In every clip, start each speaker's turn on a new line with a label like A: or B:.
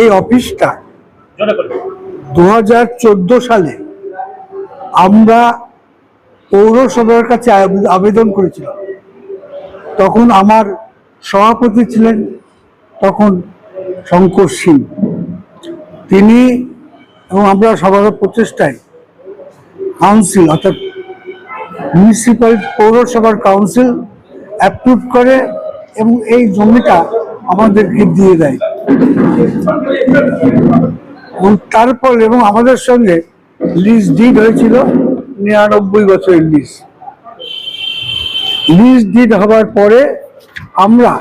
A: এই অফিসটা 2014 সালে আমরা পৌরসভার কাছে আবেদন করেছিলাম। তখন আমার সভাপতি ছিলেন তখন শঙ্কর সিং। তিনি এবং আমরা সবার প্রচেষ্টায় কাউন্সিল অর্থাৎ মিউনিসিপ্যাল পৌরসভার কাউন্সিল অ্যাপ্রুভ করে এবং এই জমিটা আমাদেরকে দিয়ে দেয়। এবং তারপর এবং আমাদের সঙ্গে লিজ ডিড হয়েছিল 99 বছরের লিজ ডিড হবার পরে আমরা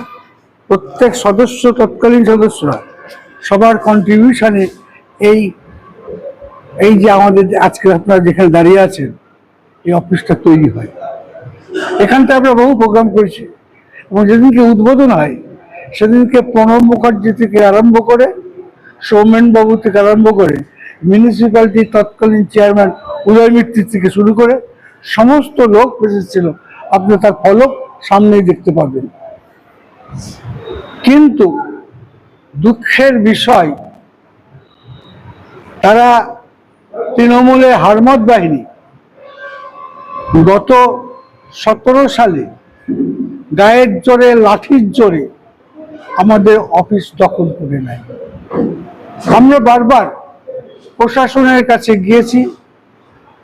A: প্রত্যেক সদস্য তৎকালীন সদস্যরা সবার কন্ট্রিবিউশনে এই যে আমাদের আজকে আপনারা যেখানে দাঁড়িয়ে আছেন এই অফিসটা তৈরি হয়। এখানটা আমরা বহু প্রোগ্রাম করেছি এবং যেদিনকে উদ্বোধন হয় সেদিনকে প্রণব মুখার্জি থেকে আরম্ভ করে সৌমেন বাবু থেকে আরম্ভ করে মিউনিসিপ্যালিটির তৎকালীন চেয়ারম্যান উদয় মিত্র থেকে শুরু করে সমস্ত লোক এসেছিল। আপনি তার ফলক সামনেই দেখতে পাবেন। কিন্তু দুঃখের বিষয়, তারা তৃণমূলের হারমত বাহিনী গত 17 সালে গায়ের জোরে লাঠির জোরে আমাদের অফিস দখল করে নেয়। আমরা বারবার প্রশাসনের কাছে গিয়েছি,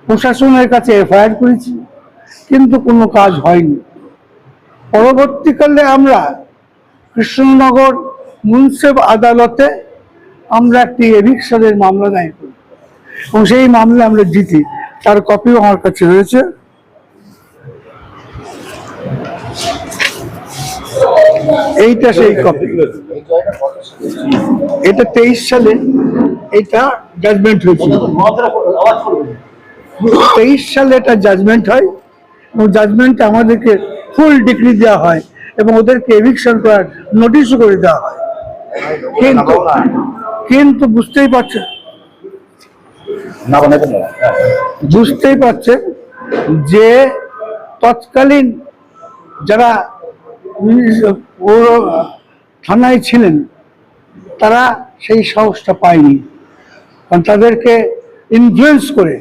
A: প্রশাসনের কাছে এফআইআর করেছি, কিন্তু কোনো কাজ হয়নি। পরবর্তীকালে আমরা কৃষ্ণনগর মুন্সিপ আদালতে আমরা একটি এভিকশনের মামলা দায়ের করি এবং সেই মামলা আমরা জিতি। তার কপিও আমার কাছে রয়েছে। এইটা সেই কপি। এটা 23 সালে এটা জাজমেন্ট হয়েছিল। 23 সালে এটা জাজমেন্ট হয় এবং জাজমেন্টে আমাদেরকে ফুল ডিগ্রি দেওয়া হয় এবং ওদেরকে এভিকশন করার নোটিশও করে দেওয়া হয়। কিন্তু বুঝতেই পারছেন যে তৎকালীন যারা থানায় ছিলেন তারা সেই সাহসটা পায়নি, কারণ তাদেরকে ইনফ্লুয়েন্স করে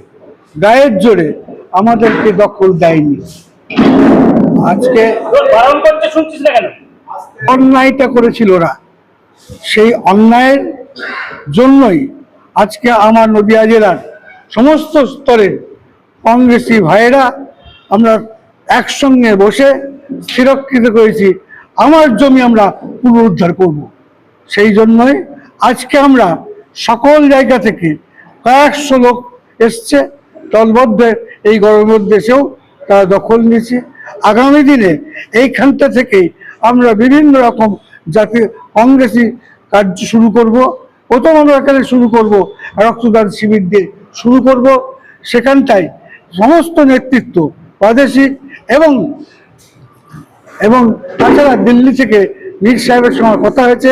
A: গায়ের জোরে আমাদেরকে দখল দেয়নি। আজকে অন্যায়টা করেছিল ওরা, সেই অন্যায়ের জন্যই আজকে আমার নদিয়া জেলার সমস্ত স্তরের কংগ্রেসি ভাইয়েরা আমরা একসঙ্গে বসে স্থিরকৃত করেছি আমার জমি আমরা পুনরুদ্ধার করব। সেই জন্যই আজকে আমরা সকল জায়গা থেকে কয়েকশো লোক এসছে দলবদ্ধ, এই গরমের দেশেও তারা দখল নিয়েছে। আগামী দিনে এইখানটা থেকেই আমরা বিভিন্ন রকম জাতীয় কংগ্রেসি কার্য শুরু করব। প্রথম আমরা এখানে শুরু করব রক্তদান শিবির দিয়ে শুরু করব। সেখানটায় সমস্ত নেতৃত্ব প্রাদেশিক এবং তাছাড়া দিল্লি থেকে মীর সাহেবের সঙ্গে কথা হয়েছে,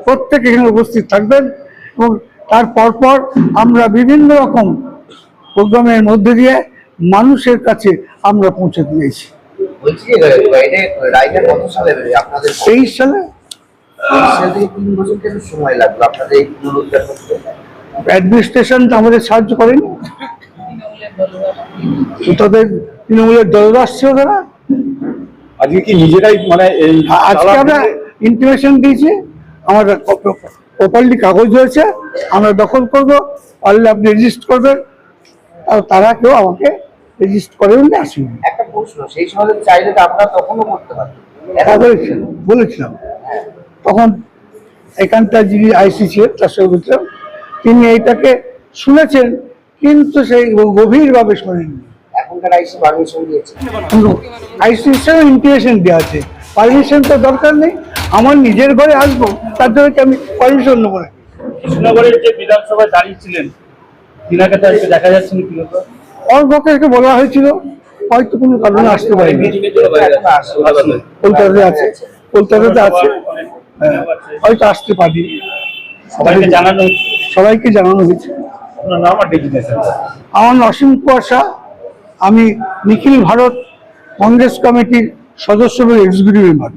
A: প্রত্যেকে এখানে উপস্থিত থাকবেন এবং তার পরপর আমরা বিভিন্ন রকম প্রোগ্রামের মধ্যে দিয়ে মানুষের কাছে আমরা পৌঁছে দিয়েছি। 23 সালে অ্যাডমিনিস্ট্রেশন আমাদের সাহায্য করেনি, তাদের তৃণমূলের দলদাস ছিল তারা।
B: আজকে কি নিজেরাই মানে
A: আজকে আমরা ইন্টিমেশন দিয়েছি, আমাদের প্রপারলি কাগজ হয়েছে, আমরা দখল করব, পারলে আপনি রেজিস্টার করবেন। আর তারা কেউ আমাকে রেজিস্টার করেন না। আসুন
C: একটা প্রশ্ন, সেই সময় চাইলে আপনারা তখনও করতে পারতেন।
A: বলেছিলাম তখন এখানটা যিনি আইসি ছিলেন তার সঙ্গে বলছিলাম, তিনি এইটাকে শুনেছেন কিন্তু সেই গভীরভাবে শোনেননি।
C: এখনকার আইসি পারমিশন দিয়েছে,
A: আইসি হিসেবে ইন্টিমেশন দেওয়া আছে, পারমিশন তো দরকার নেই। আমার নিজের ঘরে আসবো তার জন্য কি আমি পারমিশন নেবো না?
B: কৃষ্ণনগরের যে বিধানসভায় দাঁড়িয়েছিলেন তিনাকে তো আজকে দেখা যাচ্ছে না, কি ব্যাপার?
A: অল্পকে বলা হয়েছিল হয়তো কোনো কারণে আসতে পারেনি। কলকাতাতে আছে, হয়তো আসতে পারি। সবাইকে জানানো হয়েছে। আমার নাম অসীম কুমার শাহ, আমি নিখিল ভারত কংগ্রেস কমিটির সদস্য এবং এক্সিকিউটিভ মেম্বার।